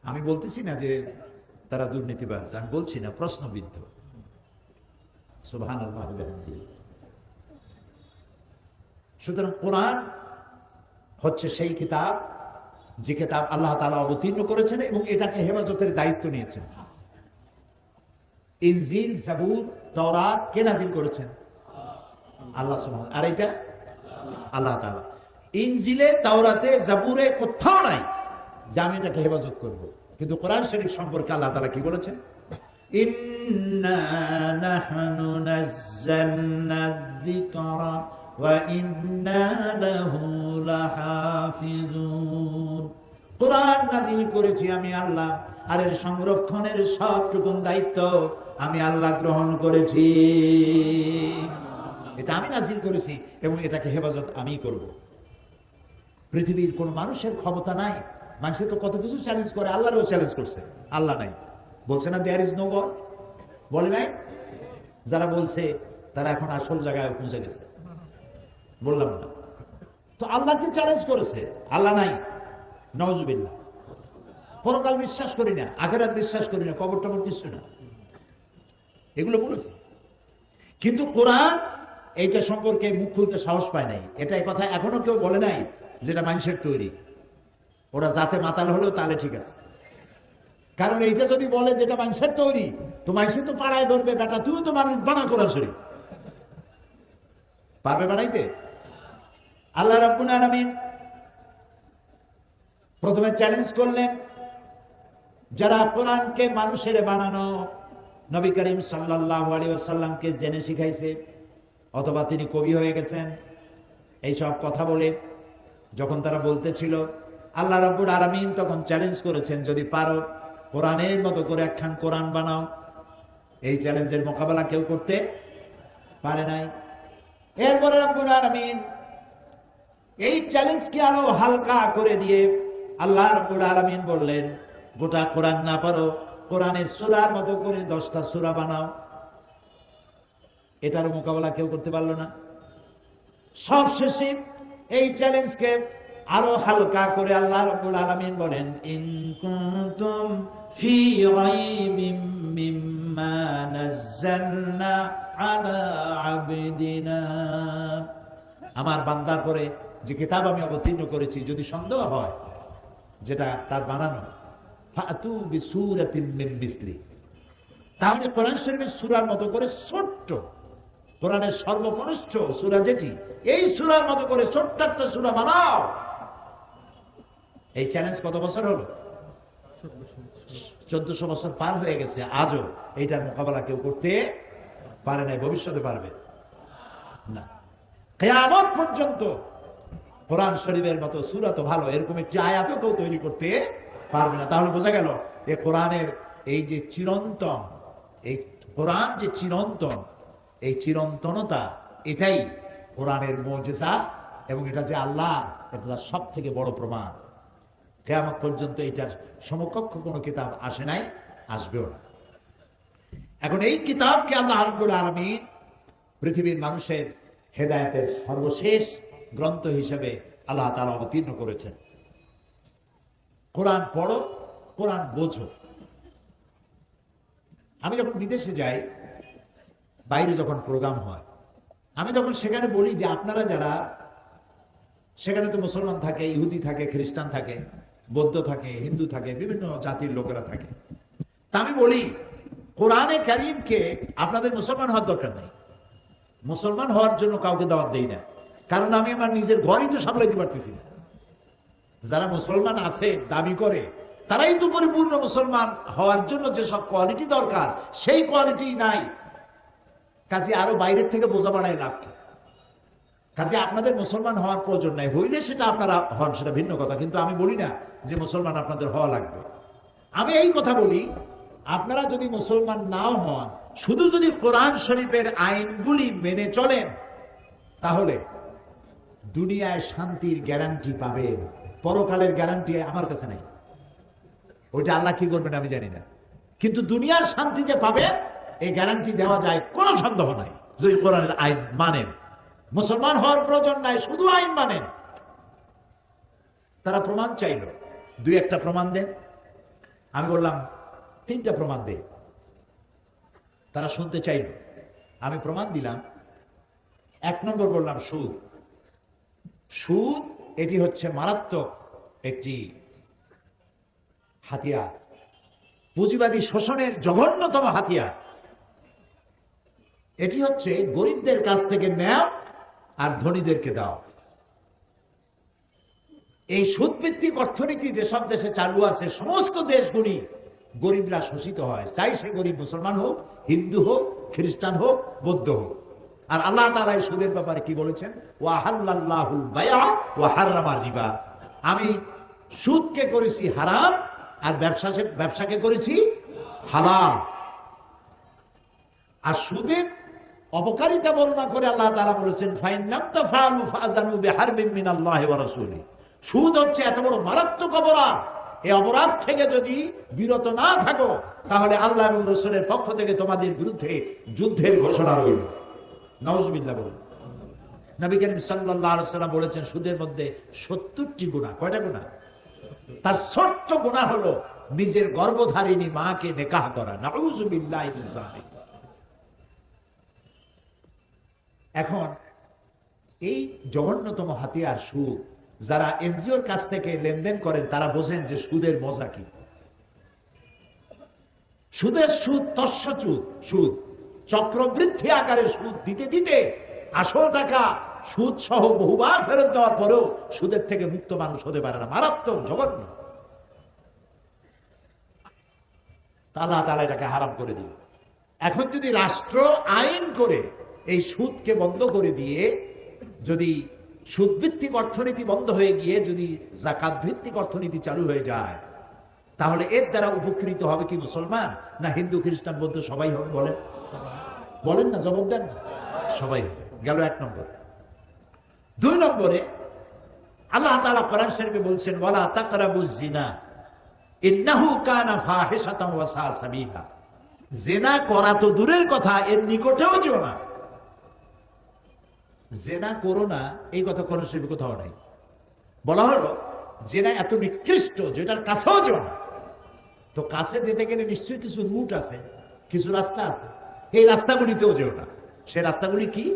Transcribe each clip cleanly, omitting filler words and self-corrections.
আমি বলতেছি না যে তারা দুর্নীতিবাজ, আমি বলছি না, প্রশ্নবিদ্ধ। সুবহানাল্লাহ। সুতরাং কোরআন হচ্ছে সেই কিতাব যে কিতাব আল্লাহ তাআলা অবতীর্ণ করেছেন এবং এটাকে হেফাজতের দায়িত্ব নিয়েছেন। ইনজিল, জাবুর, তাওরাত কে নাজিল করেছেন? আল্লাহ সুবহানাহু। আর এটা আল্লাহ তাআলা। ইনজিলে, তাওরাতে, জাবুরে কোথাও নাই যে আমি এটাকে হেফাজত করব, কিন্তু কোরআন শরীফ সম্পর্কে আল্লাহ তাআলা কি বলেছেন? ইন্না নাহনু নাযালনা যিকরা ওয়া ইন্না লাহু লাহাফিজুন। কোরআন নাযিল করেছি আমি আল্লাহ, আর এর সংরক্ষণের সবটুকুন দায়িত্ব আমি আল্লাহ গ্রহণ করেছি। এটা আমি নাযিল করেছি এবং এটাকে হেফাজত আমি করব। পৃথিবীর কোন মানুষের ক্ষমতা নাই। মানুষের তো কত কিছু চ্যালেঞ্জ করে, আল্লাহরও চ্যালেঞ্জ করছে, আল্লাহ নাই বলছে না, দেয়ার ইজ নো গড, বলে নাই? যারা বলছে তারা এখন আসল জায়গায় পৌঁছে গেছে, বললাম না? তো আল্লাহকে চ্যালেঞ্জ করেছে, আল্লাহ নাই, নাউজুবিল্লাহ। পরকাল বিশ্বাস করি না, আখিরাত বিশ্বাস করি না, কবর টবর কিছু না, এগুলো বলেছে। কিন্তু কোরআন এইটা সম্পর্কে মুখ খুলতে সাহস পায় নাই। এটা কথা এখনো কেউ বলে নাই যেটা মানুষের তৈরি। ওরা যাতে মাতাল হলেও তাহলে ঠিক আছে, কারণ এইটা যদি বলে যেটা মানুষের তৈরি, তো মানুষের তো পাড়ায় ধরবে, বেটা তুই তো মানুষ বানা কোরআন শরীফ পারবে বানাইতে? আল্লাহ রাব্বুল আলামিন প্রথমে চ্যালেঞ্জ করলেন যারা কোরআনকে মানুষের বানানো, নবী করিম সাল্লাল্লাহু আলাইহি ওয়াসাল্লামকে জেনে শিখাইছে, অথবা তিনি কবি হয়ে গেছেন, এইসব কথা বলে যখন তারা বলতেছিল, আল্লাহ রাব্বুল আলামিন তখন চ্যালেঞ্জ করেছেন, যদি পারো কোরআনের মতো করে একখান কোরআন বানাও। এই চ্যালেঞ্জের মোকাবেলা কেউ করতে পারে নাই। এরপরে রাব্বুল আলামিন এই চ্যালেঞ্জকে আরো হালকা করে দিয়ে আল্লাহ রাব্বুল আলামিন বললেন, গোটা কোরআন না পারো, কোরআনের সূরার মতো করে 10টা সূরা বানাও। এটারও মোকাবেলা কেউ করতে পারলো না। সবশেষে এই চ্যালেঞ্জকে আরো হালকা করে আল্লাহ রাব্বুল আলামিন বলেন, ইন কুনতুম ফি রাইবিম মিম্মা নাযালনা আলা আবদিনা। আমার বান্দার পরে যে কিতাব আমি অবতীর্ণ করেছি, যদি সন্দেহ হয় যেটা তার বানানো, ফাতু বিসূরাতিন মিন মিসলি, তাহলে কোরআন শরীফের সূরার মতো করে ছোট্ট, কোরআনের সর্বকনিষ্ঠ সূরা যেটি, এই সূরার মতো করে ছোট্ট একটা সূরা বানাও। এই চ্যালেঞ্জ কত বছর হলো? 1400 বছর পার হয়ে গেছে, আজও এইটার মোকাবেলা কেউ করতে পারে নাই, ভবিষ্যতে পারবে না। কিয়ামত পর্যন্ত কোরআন শরীফের মতো সূরা তো ভালো, এরকম একটি আয়াতও কেউ তৈরি করতে পারবে না। তাহলে বোঝা গেল এই কোরআনের এই যে চিরন্তন, এই কোরআন যে চিরন্তন, এই চিরন্তনতা, এটাই কোরআনের মুজিজা, এবং এটা যে আল্লাহ, এটা সব থেকে বড় প্রমাণ। কিয়ামত পর্যন্ত এটার সমকক্ষ কোনো কিতাব আসে নাই, আসবেও না। এখন এই কিতাবকে আল্লাহ রাব্বুল আলামিন পৃথিবীর মানুষের হেদায়েতের সর্বশেষ গ্রন্থ হিসেবে আল্লাহ তাআলা অবতীর্ণ করেছেন। কোরআন পড়ো, কোরআন বোঝো। আমি যখন বিদেশে যাই, বাইরে যখন প্রোগ্রাম হয়, আমি তখন সেখানে বলি যে আপনারা যারা সেখানে, তো মুসলমান থাকে, ইহুদি থাকে, খ্রিস্টান থাকে, বৌদ্ধ থাকে, হিন্দু থাকে, বিভিন্ন জাতির লোকেরা থাকে, তা আমি বলি কোরআনে কারীমকে আপনাদের মুসলমান হওয়ার দরকার নেই। মুসলমান হওয়ার জন্য কাউকে দাওয়াত দেই না, কারণ আমি আমার নিজের ঘরই তো সামলাইতে পারতেছি না। যারা মুসলমান আছে দাবি করে, তারাই তো পরিপূর্ণ মুসলমান হওয়ার জন্য যেসব কোয়ালিটি দরকার সেই কোয়ালিটি নাই। কাজে আরো বাইরের থেকে বোঝা বাড়ায় লাভ কি? কাজে আপনাদের মুসলমান হওয়ার প্রয়োজন নাই, হইলে সেটা আপনারা হন, সেটা ভিন্ন কথা, কিন্তু আমি বলি না যে মুসলমান আপনাদের হওয়া লাগবে। আমি এই কথা বলি, আপনারা যদি মুসলমান নাও হন, শুধু যদি কোরআন শরীফের আইনগুলি মেনে চলেন, তাহলে দুনিয়ায় শান্তির গ্যারান্টি পাবেন, পরকালের গ্যারান্টি আমার কাছে নাই। ওইটা আল্লাহ কি করবেন আমি জানি না, কিন্তু দুনিয়ার শান্তি যে পাবেন এই গ্যারান্টি দেওয়া যায়, কোনো সন্দেহ নাই। যদি কোরআনের আইন মানেন, মুসলমান হওয়ার প্রয়োজন নাই, শুধু আইন মানেন। তারা প্রমাণ চাইল, দুই একটা প্রমাণ দেন। আমি বললাম 3টা প্রমাণ দে। তারা শুনতে চাইল, আমি প্রমাণ দিলাম। 1 নম্বর বললাম সুদ। সুদ এটি হচ্ছে মারাত্মক একটি হাতিয়ার, পুঁজিবাদী শোষণের জঘন্যতম হাতিয়ার। এটি হচ্ছে গরিবদের কাছ থেকে নেওয়া আর ধনীদেরকে দাও। এই সুদভিত্তিক অর্থনীতি যেসব দেশে চালু আছে, সমস্ত দেশগুলি গরিবরা শোষিত হয়, চাই সে গরিব মুসলমান হোক, হিন্দু হোক, খ্রিস্টান হোক, বৌদ্ধ হোক। আর আল্লাহ তাআলা এই সুদের ব্যাপারে কি বলেছেন? ওয়া হাল্লাল্লাহুল বাইআ ওয়া হাররামার রিবা। আমি সুদকে করেছি হারাম আর ব্যবসাকে করেছি হালাল। আর সুদের অপকারিতা বর্ণনা করে আল্লাহ তাআলা বলেছেন ফাইন লাম তাফআলু ফাযানু বিহারবিন মিনাল্লাহি ওয়া রাসূলিহি। সুদ হচ্ছে এত বড় মারাত্মক অপরাধ, এই অপরাধ থেকে যদি বিরত না থাকো তাহলে আল্লাহ এবং রাসূলের পক্ষ থেকে তোমাদের বিরুদ্ধে যুদ্ধের ঘোষণা রইল। নাউজুবিল্লাহ বলুন। নবী করিম সাল্লাল্লাহু আলাইহি ওয়াসাল্লাম বলেছেন সুদের মধ্যে 70টি গুনাহ। কয়টা গুনাহ? তার ছোট্ট গুনাহ হলো নিজের গর্ভধারিণী মাকে নিকাহ করা। নাউজুবিল্লাহি মিন যালিক। এখন এই জঘন্যতম হাতিয়ার সুদ, যারা এনজিওর কাছ থেকে লেনদেন করেন তারা বোঝেন যে সুদের মজা কি। সুদের সুদ তস্যচুদ সুদ, চক্রবৃদ্ধি আকারে সুদ দিতে দিতে আসল টাকা সুদ সহ বহুবার ফেরত দেওয়ার পরেও সুদের থেকে মুক্ত মানুষ হতে পারে না। মারাত্মক জঘন্য। আল্লাহ তাআলা এটাকে হারাম করে দিল। এখন যদি রাষ্ট্র আইন করে এই সুদকে বন্ধ করে দিয়ে, যদি সুদ ভিত্তিক অর্থনীতি বন্ধ হয়ে গিয়ে যদি যাকাত ভিত্তিক অর্থনীতি চালু হয়ে যায়, তাহলে এর দ্বারা উপকৃত হবে কি মুসলমান না হিন্দু, খ্রিস্টান, বৌদ্ধ সবাই হবে? বলেন, বলেন না, জবাব দেন না। সবাই হবে। গেল 1 নম্বর। 2 নম্বরে আল্লাহ তাআলা কোরআন শরীফে বলছেন ওয়ালা তাকরাবুজ জিনা ইন্নাহু কানা ফাহিশাতান ওয়া সা সাবিলা। জিনা করা তো দূরের কথা, এর নিকটেও যেও না। জেনা করো না, এই কথা কোরআন শরীফে কোথাও নাই। বলা হলো জেনা এত নিকৃষ্ট যেটার কাছেও যেও না। তো কাছে যেতে গেলে নিশ্চয়ই কিছু রুট আছে, কিছু রাস্তা আছে, এই রাস্তাগুলিতেও যেও না। সে রাস্তাগুলি কি?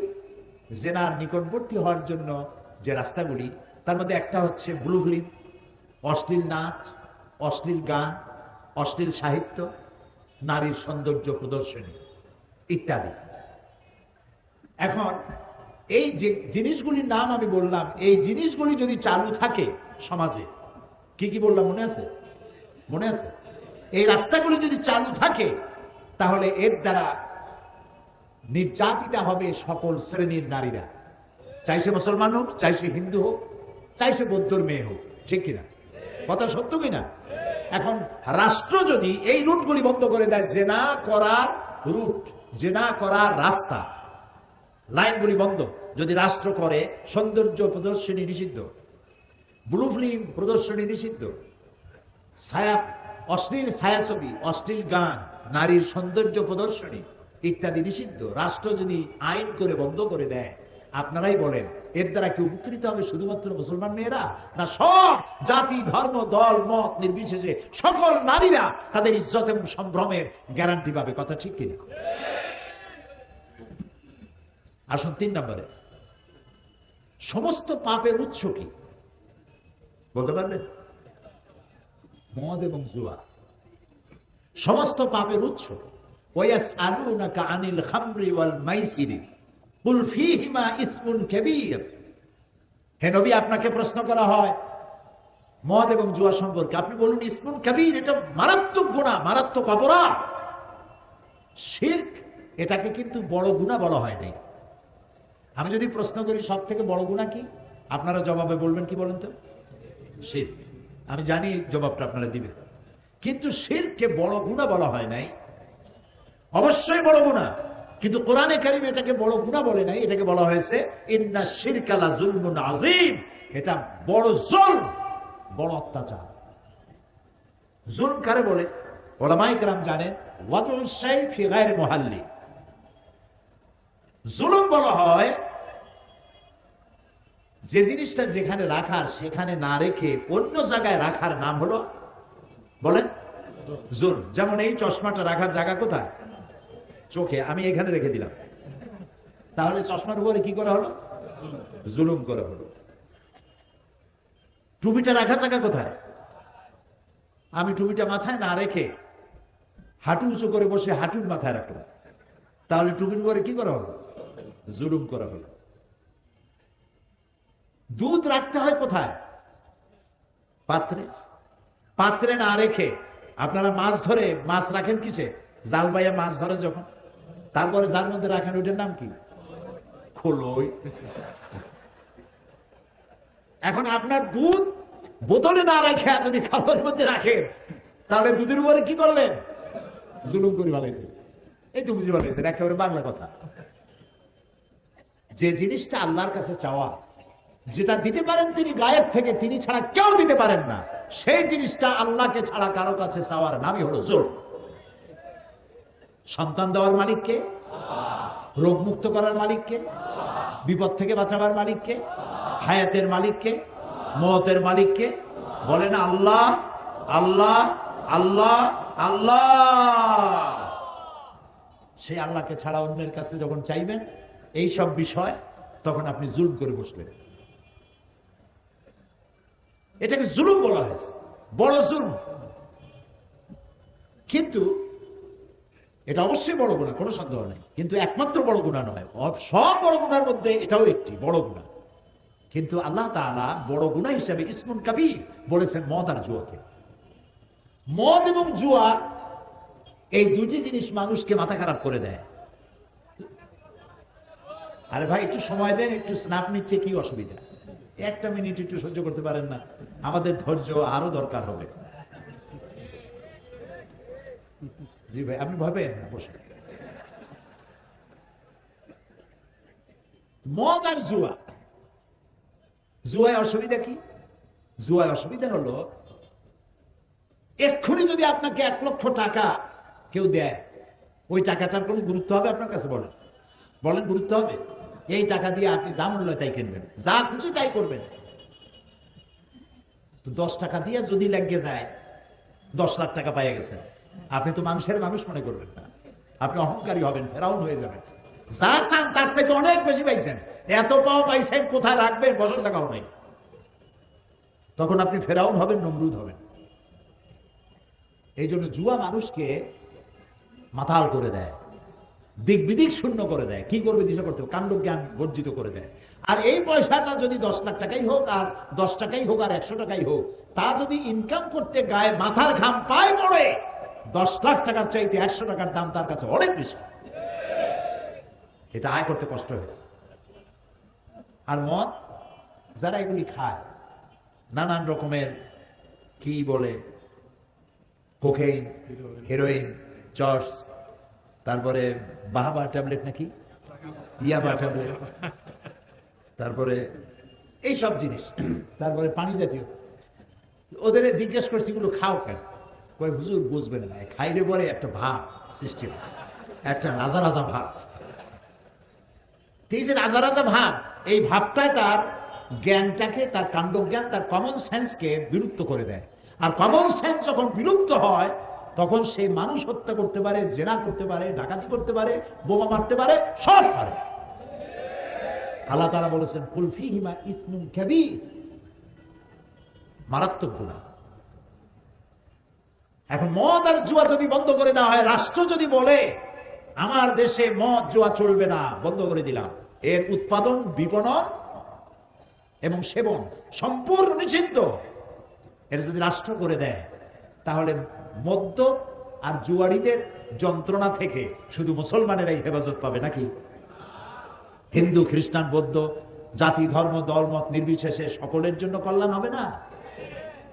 জেনার নিকটবর্তী হওয়ার জন্য যে রাস্তাগুলি, তার মধ্যে একটা হচ্ছে ব্লু ফিল্ম, অশ্লীল নাচ, অশ্লীল গান, অশ্লীল সাহিত্য, নারীর সৌন্দর্য প্রদর্শনী ইত্যাদি। এখন এই যে জিনিসগুলির নাম আমি বললাম, এই জিনিসগুলি যদি চালু থাকে সমাজে, কি কি বললাম মনে আছে? মনে আছে? এই রাস্তাগুলি যদি চালু থাকে তাহলে এর দ্বারা নির্যাতিতা হবে সকল শ্রেণীর নারীরা, চাই সে মুসলমান হোক, চাই সে হিন্দু হোক, চাই সে বৌদ্ধর মেয়ে হোক। ঠিক কিনা? কথা সত্য কিনা? এখন রাষ্ট্র যদি এই রুটগুলি বন্ধ করে দেয়, জেনা করার রুট, জেনা করার রাস্তা, লাইনগুলি বন্ধ যদি রাষ্ট্র করে, সৌন্দর্য প্রদর্শনী নিষিদ্ধ, ব্লু ফিল্ম প্রদর্শনী নিষিদ্ধ, অশ্লীল ছায়াছবি, অশ্লীল গান, নারীর সৌন্দর্য প্রদর্শনী ইত্যাদি নিষিদ্ধ, রাষ্ট্র যদি আইন করে বন্ধ করে দেয়, আপনারাই বলেন এর দ্বারা কি উপকৃত হবে শুধুমাত্র মুসলমান মেয়েরা, না সব জাতি, ধর্ম, দল, মত নির্বিশেষে সকল নারীরা তাদের ইজ্জত এবং সম্ভ্রমের গ্যারান্টি পাবে? কথা ঠিক কিনা? আসুন 3 নম্বরে, সমস্ত পাপের উৎস কি বলতে পারবেন? মদ এবং জুয়া সমস্ত পাপের উৎস। ওয়াসআলুনাকা আনিল খামরি ওয়াল মাইসিরি কুল ফীহিমা ইসমুন কাবীর। হে নবী, আপনাকে প্রশ্ন করা হয় মদ এবং জুয়া সম্পর্কে, আপনি বলুন ইসমুন কাবীর, এটা মারাত্মক গুনাহ, মারাত্মক অপরাধ। শিরক, এটাকে কিন্তু বড় গুনাহ বলা হয় নাই। আমি যদি প্রশ্ন করি সব থেকে বড় গুনাহ কি, আপনারা জবাবে বলবেন কি বলেন তো? শিরক। আমি জানি জবাবটা আপনারা দিবেন, কিন্তু শিরককে বড় গুনাহ বলা হয় নাই। অবশ্যই বড় গুনাহ, কিন্তু কোরআনে কারীম এটাকে বড় গুনাহ বলে নাই, এটাকে বলা হয়েছে ইন্নাশ শিরকা লা যুলমুন আযীম। এটা বড় জুলম, বড় অত্যাচার। জুলম কারে বলে? উলামায়ে কেরাম জানেন, ওয়াদুল শাই ফি গায়রি মুহাল্লি। জুলুম বলা হয় যে জিনিসটা যেখানে রাখার সেখানে না রেখে অন্য জায়গায় রাখার নাম হলো, বলেন, জুলম। যেমন এই চশমাটা রাখার জায়গা কোথায়? চোখে। আমি এখানে রেখে দিলাম, তাহলে চশমার উপরে কি করা হলো? জুলুম করা হলো। টুপিটা রাখার জায়গা কোথায়? আমি টুপিটা মাথায় না রেখে হাঁটু উঁচু করে বসে হাঁটুর মাথায় রাখলাম, তাহলে টুপির উপরে কি করা হলো? জুলুম করা হলো। দুধ রাখতে হয় কোথায়? পাত্রে। পাত্রে না রেখে আপনারা মাছ ধরে, মাছ রাখেন কিসে? জাল বাইয়া মাছ ধরেন যখন, তারপরে যার মধ্যে রাখেন ওইটার নাম কি? খোলই। এখন আপনার দুধ বোতলে না রেখে যদি খাবারের মধ্যে রাখেন, তাহলে দুধের উপরে কি করলেন? জুলুম করে ভালাইছে। এই তো বুঝে ভালাইছেন, একেবারে বাংলা কথা। যে জিনিসটা আল্লাহর কাছে চাওয়া, যেটা দিতে পারেন তিনি গায়েব থেকে, তিনি ছাড়া কেউ দিতে পারেন না, সেই জিনিসটা আল্লাহকে ছাড়া কারো কাছে চাওয়ার নামই হলো জুলম। সন্তান দেওয়ার মালিককে, রোগ মুক্ত করার মালিককে, বিপদ থেকে বাঁচাবার মালিককে, হায়াতের মালিককে, মওতের মালিককে বলেন আল্লাহ আল্লাহ আল্লাহ আল্লাহ। সেই আল্লাহকে ছাড়া অন্যের কাছে যখন চাইবেন এই সব বিষয়, তখন আপনি জুলুম করে বসবেন। এটাকে জুলুম বলা হয়েছে, বড় জুলুম। কিন্তু এটা অবশ্যই বড় গুনাহ, কোনো সন্দেহ নেই, কিন্তু একমাত্র বড় গুনাহ নয়। সব বড় গুনার মধ্যে এটাও একটি বড় গুনাহ। কিন্তু আল্লাহ তাআলা বড় গুনাহ হিসেবে ইসমুন কাবীর বলেছেন মদ আর জুয়াকে। মদ এবং জুয়া এই দুটি জিনিস মানুষকে মাথা খারাপ করে দেয়। আরে ভাই একটু সময় দেন, একটু স্ন্যাপ নিচ্ছে, কি অসুবিধা? একটা মিনিট একটু সহ্য করতে পারেন না? আমাদের ধৈর্য আরো দরকার হবে। জি ভাই, আপনি ভয় পেয়েন না, বসে। মদ আর জুয়া, জুয়ায় অসুবিধা কি? জুয়ায় অসুবিধা হলো, এক্ষুনি যদি আপনাকে 1 লক্ষ টাকা কেউ দেয়, ওই টাকাটার কোনো গুরুত্ব হবে আপনার কাছে? বলেন বলেন, গুরুত্ব হবে? এই টাকা দিয়ে আপনি যা মূল্য তাই কিনবেন, যা খুশি তাই করবেন। তো 10 টাকা দিয়ে যদি লেগে যায় 10 লাখ টাকা পেয়ে গেছেন, আপনি তো মানুষের মানুষ মনে করবেন না, আপনি অহংকারী হবেন, ফেরাউন হয়ে যাবেন। যা চান তার থেকে অনেক বেশি পাইছেন, এত পাওয়া পাইছেন, কোথায় রাখবেন বসার জায়গাও নেই। তখন আপনি ফেরাউন হবেন, নমরুদ হবেন। এই জন্য জুয়া মানুষকে মাতাল করে দেয়, দিক বিদিক শূন্য করে দেয়। কি করবে দিশা করতে, কাণ্ড জ্ঞান বর্জিত করে দেয়। আর এই পয়সাটা যদি 10 লাখ টাকাই হোক, আর 10 টাকাই হোক, আর 100 টাকাই হোক, তা যদি ইনকাম করতে গায়ে মাথার ঘাম পায় পড়ে, 10 লাখ টাকার চাইতে 100 টাকার দাম তার কাছে অনেক বেশি। এটা আয় করতে কষ্ট হয়েছে। আর মদ, যারা এগুলি খায়, নানান রকমের কি বলে, কোকেইন, হেরোইন, চর্স, তারপরে বাহাবা ট্যাবলেট নাকি ইয়াবা ট্যাবলেট, তারপরে এই সব জিনিস, তারপরে পানি জাতীয়। ওদের জিজ্ঞেস করছি এগুলো খাও কেন? কয় হুজুর বুঝবেন না, খাইলে পরে একটা ভাব সৃষ্টি হয়, একটা রাজা রাজা ভাব। এই যে রাজা রাজা ভাব, এই ভাবটাই তার জ্ঞানটাকে, তার কাণ্ডজ্ঞান, তার কমন সেন্সকে বিলুপ্ত করে দেয়। আর কমন সেন্স যখন বিলুপ্ত হয়, তখন সে মানুষ হত্যা করতে পারে, জেনা করতে পারে, ডাকাতি করতে পারে, বোমা মারতে পারে, সব পারে। আল্লাহ তাআলা বলেছেন কুল ফীহিমা ইসমুন কাবীর, মারাত্মক গুনাহ। এখন মদ আর জুয়া যদি বন্ধ করে দেওয়া হয়, রাষ্ট্র যদি বলে আমার দেশে মদ জুয়া চলবে না, বন্ধ করে দিলাম, এর উৎপাদন, বিপণন এবং সেবন সম্পূর্ণ নিষিদ্ধ, এটা যদি রাষ্ট্র করে দেয়, তাহলে মদ্য আর জুয়ারিদের যন্ত্রণা থেকে শুধু মুসলমানেরাই হেফাজত পাবে নাকি? হিন্দু, খ্রিস্টান, বৌদ্ধ, জাতি, ধর্ম, দলমত নির্বিশেষে সকলের জন্য কল্যাণ হবে না?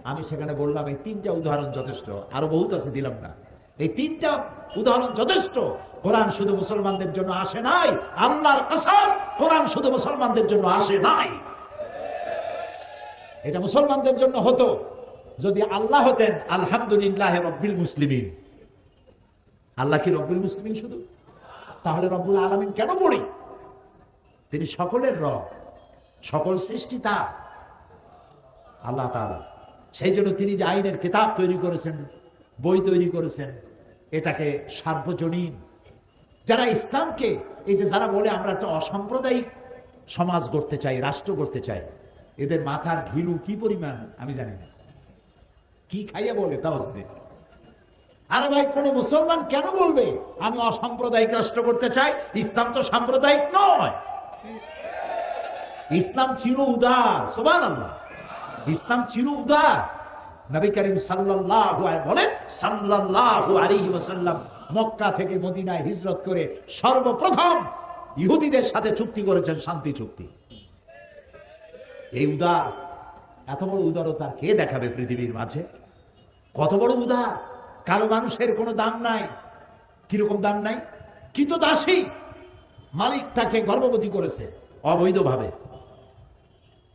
আমি সেখানে বললাম এই 3টা উদাহরণ যথেষ্ট, আরো বহুত আছে, দিলাম না। এই 3টা উদাহরণ যথেষ্ট। কোরআন শুধু মুসলমানদের জন্য আসে নাই, আল্লাহর কসম, কোরআন শুধু মুসলমানদের জন্য আসে নাই। এটা মুসলমানদের জন্য হতো যদি আল্লাহ হতেন আলহামদুলিল্লাহ রব্বিল মুসলিমিন। আল্লাহ কি রব্বিল মুসলিমিন শুধু? তাহলে রব্বুল আলামিন কেন পড়ি? তিনি সকলের রব, সকল সৃষ্টি তার, আল্লাহ তাআলা। সেই জন্য তিনি যে আইনের কিতাব তৈরি করেছেন, বই তৈরি করেছেন, এটাকে সার্বজনীন। যারা ইসলামকে, এই যে যারা বলে আমরা একটা অসাম্প্রদায়িক সমাজ গড়তে চাই, রাষ্ট্র গড়তে চাই, এদের মাথার ঘিলু কি পরিমাণ আমি জানি না, কি খাইয়া বলে তাও জানি না। আরে ভাই, কোন মুসলমান কেন বলবে আমি অসাম্প্রদায়িক রাষ্ট্র করতে চাই? ইসলাম তো সাম্প্রদায়িক নয়, ইসলাম চির উদার। সুবহানাল্লাহ, ইসলাম চির উদার। নবী করিম সাল্লাল্লাহু আলাইহি বলেন, সাল্লাল্লাহু আলাইহি ওয়াসাল্লাম মক্কা থেকে মদিনায় হিজরত করে সর্বপ্রথম ইহুদিদের সাথে চুক্তি করেছেন, শান্তি চুক্তি। এই উদার, এত বড় উদারতা কে দেখাবে পৃথিবীর মাঝে? কত বড় উদার! কালো মানুষের কোনো দাম নাই। কিরকম দাম নাই? কৃতদাসী মালিক তাকে গর্ভবতী করেছে অবৈধভাবে,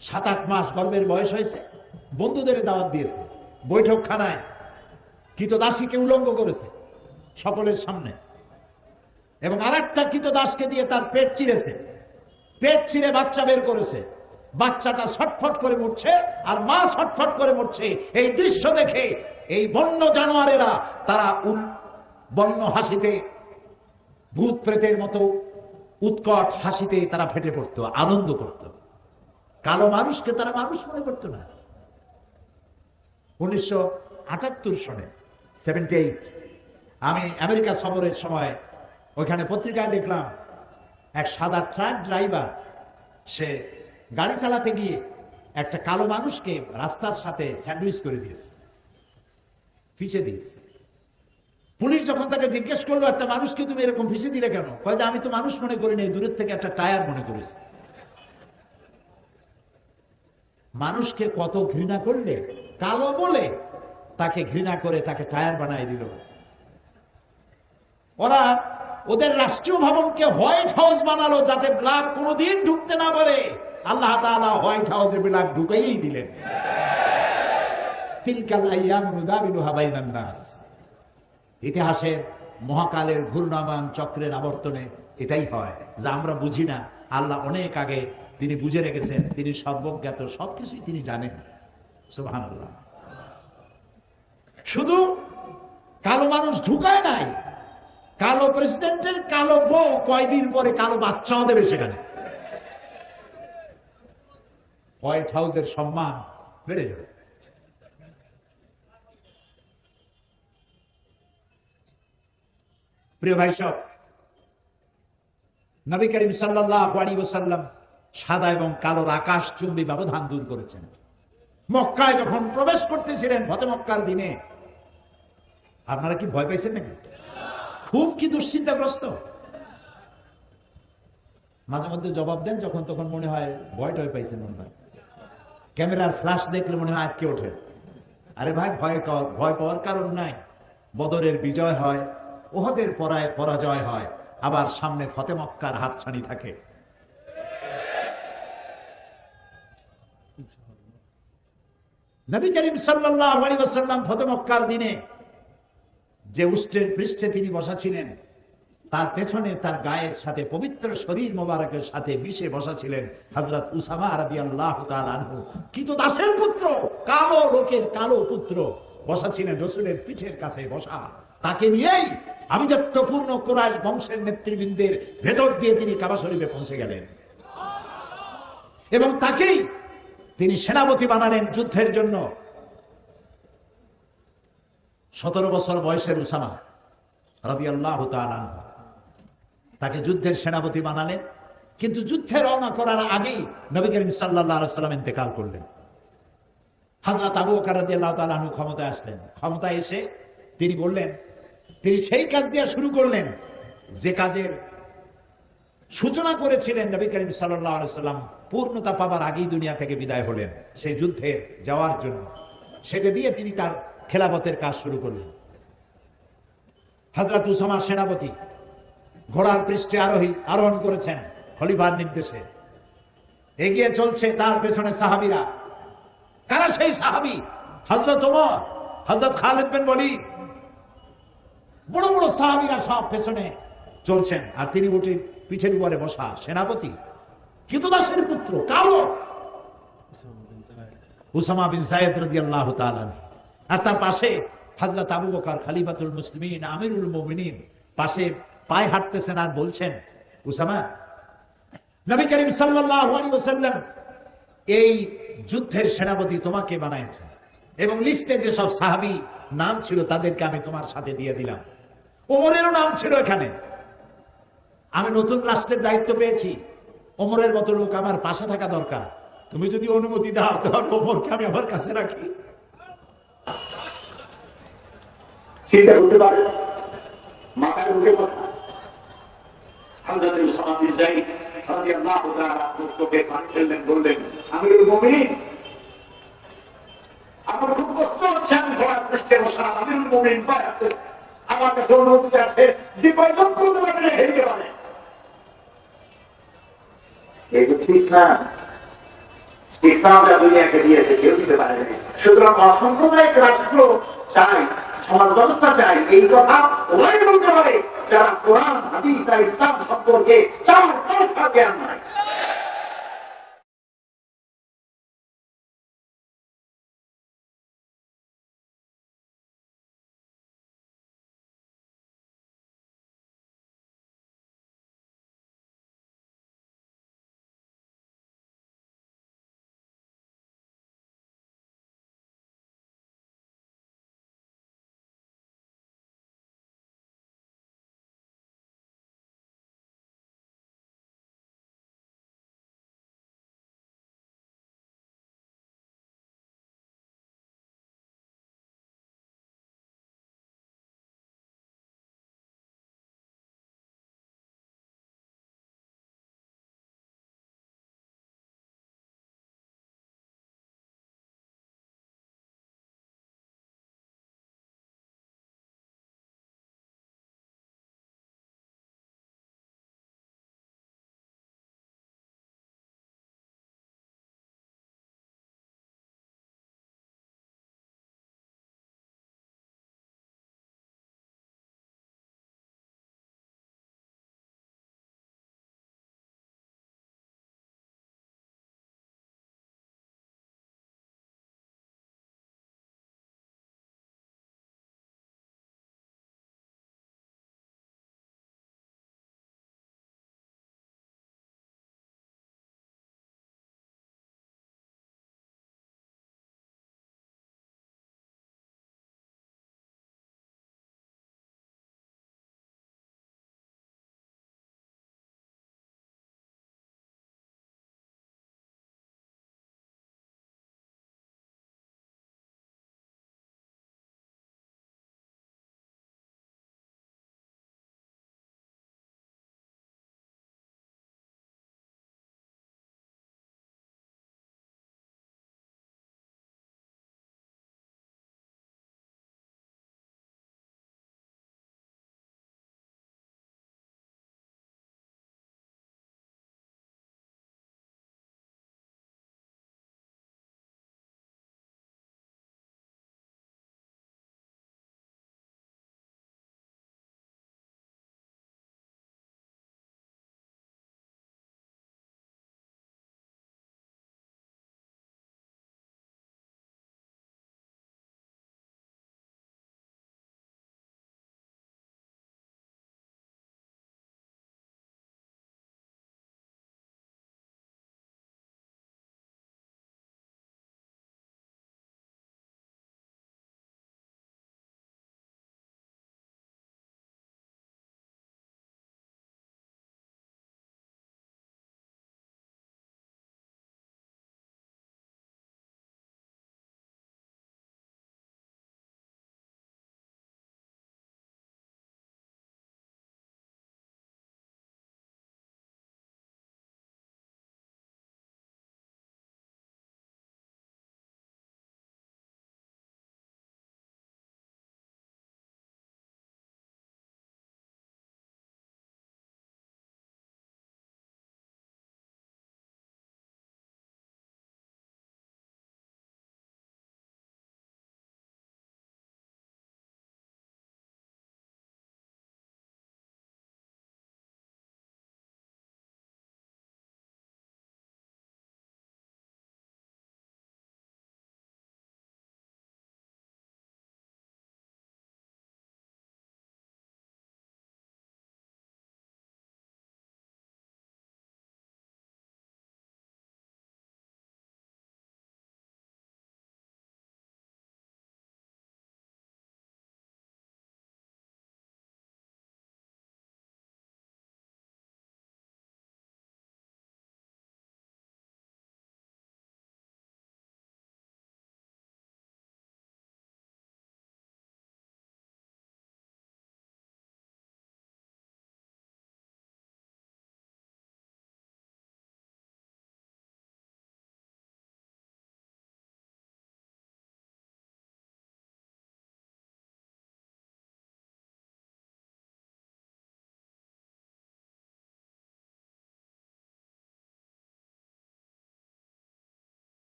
7-8 মাস গর্ভের বয়স হয়েছে, বন্ধুদের দাওয়াত দিয়েছে বৈঠকখানায়, কৃতদাসীকে উলঙ্গ করেছে সকলের সামনে, এবং আরেকটা কৃতদাসকে দিয়ে তার পেট চিরেছে, পেট চিরে বাচ্চা বের করেছে, বাচ্চাটা ছটফট করে মরছে আর মা ছটফট করে মরছে। এই দৃশ্য দেখে এই বন্য জানোয়ারেরা তারা বন্য হাসিতে, ভূত প্রেতের মতো উৎকট হাসিতে তারা ফেটে পড়তো, আনন্দ করত। কালো মানুষকে তারা মানুষ মনে করতো না। 1978 সনে 78 আমি আমেরিকা সফরের সময় ওইখানে পত্রিকায় দেখলাম এক সাদা ট্রাক ড্রাইভার, সে গাড়ি চালাতে গিয়ে একটা কালো মানুষকে রাস্তার সাথে স্যান্ডউইচ করে দিয়েছে, পিছিয়ে দিয়েছে। পুলিশ যখন তাকে জিজ্ঞেস করলো, একটা মানুষকে তুমি এরকম পিছিয়ে দিলে কেন? কয় যে আমি তো মানুষ মনে করি নাই, দূরের থেকে একটা টায়ার মনে করেছি। মানুষকে কত ঘৃণা করলে, কালো বলে তাকে ঘৃণা করে তাকে টায়ার বানাই দিল। ওরা ওদের রাষ্ট্রীয় ভবনকে হোয়াইট হাউস বানালো যাতে ব্ল্যাক কোনোদিন ঢুকতে না পারে। আল্লাহ তাআলা হোয়াইট হাউসে ব্ল্যাক ঢুকাইই দিলেন। তিলকাল আইয়াম নুদাবিলুহা বাইনান নাস। ইতিহাসের মহাকালের ঘূর্ণায়মান চক্রের আবর্তনে এটাই হয়, যা আমরা বুঝি না। আল্লাহ অনেক আগে তিনি বুঝে রেখেছেন, তিনি সর্বজ্ঞাত, সবকিছুই তিনি জানেন। সুবহানাল্লাহ। শুধু কালো মানুষ ঢুকায় নাই, কালো প্রেসিডেন্টের কালো বউ কয়দিন পরে কালো বাচ্চাও দেবে সেখানে। হোয়াইট হাউসের সম্মান বেড়ে যাবে। প্রিয় ভাই সব, নবী করিম সাল্লাল্লাহু আলাইহি ওয়াসাল্লাম সাদা এবং কালোর আকাশচুম্বী ব্যবধান দূর করেছেন। মক্কায় যখন প্রবেশ করতেছিলেন ফতে মক্কার দিনে, আপনারা কি ভয় পাইছেন নাকি? খুব কি দুশ্চিন্তাগ্রস্ত? মাঝে মধ্যে জবাব দেন যখন তখন মনে হয় ভয় টয় পাইছেন মনে হয়। ক্যামেরার ফ্ল্যাশ দেখলে মনে হয় আটকে ওঠে। আরে ভাই, ভয় পাওয়ার কারণ নাই। বদরের বিজয় হয়, উহুদের পরাজয় হয়, আবার সামনে ফতে মক্কার হাতছানি থাকে। নবী করিম সাল্লাল্লাহু আলাইহি ওয়াসাল্লাম ফতে মক্কার দিনে যে উষ্ট্রের পৃষ্ঠে তিনি বসা ছিলেন, তার পেছনে তার গায়ের সাথে পবিত্র শরীর মোবারকের সাথে মিশে বসা ছিলেন হযরত উসামা রাদিয়াল্লাহু তাআলা আনহু। কৃতদাসের পুত্র, কালো লোকের কালো পুত্র বসা ছিলেন রাসূলের পিঠের কাছে বসা। তাকে নিয়েই আভিজাত্যপূর্ণ কুরাইশ বংশের নেতৃবৃন্দের ভেতর দিয়ে তিনি কাবা শরীফে পৌঁছে গেলেন, এবং তাকেই তিনি সেনাপতি বানালেন যুদ্ধের জন্য। 17 বছর বয়সের উসামা রাদিয়াল্লাহু তাআলা আনহু, তাকে যুদ্ধের সেনাপতি বানালেন। কিন্তু যুদ্ধে রওনা করার আগেই নবী করিম সাল্লাল্লাহু আলাইহি ওয়াসাল্লাম ইন্তেকাল করলেন। হযরত আবু বকর রাদিয়াল্লাহু তাআলা আনহু ক্ষমতায় আসলেন। ক্ষমতায় এসে তিনি বললেন, তিনি সেই কাজ দিয়ে শুরু করলেন যে কাজের সূচনা করেছিলেন নবী করিম সাল্লাল্লাহু আলাইহি ওয়াসাল্লাম পূর্ণতা পাবার আগেই দুনিয়া থেকে বিদায় হলেন সেই যুদ্ধে যাওয়ার জন্য। সেটা দিয়ে তিনি তার খেলাফতের কাজ শুরু করলেন। হযরত উসামা সেনাপতি ঘোড়ার পৃষ্ঠে আরোহণ করেছেন খলিফার নির্দেশে। এগিয়ে চলছে তার পেছনে সাহাবীরা। কারা সেই সাহাবী? হযরত ওমর, হযরত খালিদ বিন ওয়ালিদ, বড় বড় সাহাবীরা সব পেছনে চলছেন, আর তিনি উঠে পিঠের উপরে বসা সেনাপতি, কৃতদাসের পুত্র, কালো উসামা বিন যায়েদ রাদিয়াল্লাহু তাআলা। আর তার পাশে হযরত আবু বকর খলিফাতুল মুসলিমিন আমিরুল মুমিনিন পাশে পায়ে হাঁটতেছেন আর বলছেন, উসামা, নবী করিম সাল্লাল্লাহু আলাইহি ওয়াসাল্লাম এই যুদ্ধের সেনাপতি তোমাকে বানাইছেন এবং লিস্টে যে সব সাহাবী নাম ছিল তাদেরকে আমি তোমার সাথে দিয়ে দিলাম, ওমরেরও নাম ছিল এখানে। আমি নতুন রাষ্ট্রের দায়িত্ব পেয়েছি, ওমরের মতো লোক আমার পাশে থাকা দরকার। তুমি যদি অনুমতি দাও তাহলে ওমরকে আমি আমার কাছে রাখি। চিন্তা করতে পারে মাথায় উঠে কথা। হযরত উসামা বিন যায়েদ রাদিয়াল্লাহু তাআলা মুখে পানি ফেললেন, বললেন, আমিরুল মুমিনিন, আমার খুব কষ্ট হচ্ছে, আমি ঘোড়ার পৃষ্ঠে বসা আমিরুল মুমিনিন পায়ে হাঁটতেছে, আমার কাছে অনুমতি আছে যে কয়জন করতে পারে রেখে দিতে পারে। এগুলো ঠিক না, ইসলামটা দুনিয়াকে দিয়েছে, কেউ দিতে পারে না। সুতরাং অসাম্প্রদায়িক রাষ্ট্র চাই, সমাজ ব্যবস্থা চাই, এই কথা ওরাই বলতে পারে যারা কোরআন হাদিস আর ইসলাম সম্পর্কে চার জ্ঞান নাই।